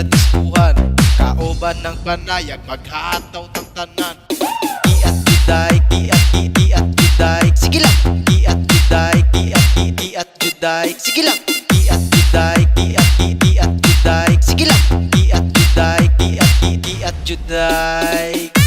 kadiskuhan, kauban ng panayag, maghataw ng tanan. Giat juday, giat juday, sige lang. Giat juday, giat juday, sige lang. Giat juday, giat juday, sige lang. Giat juday, giat juday.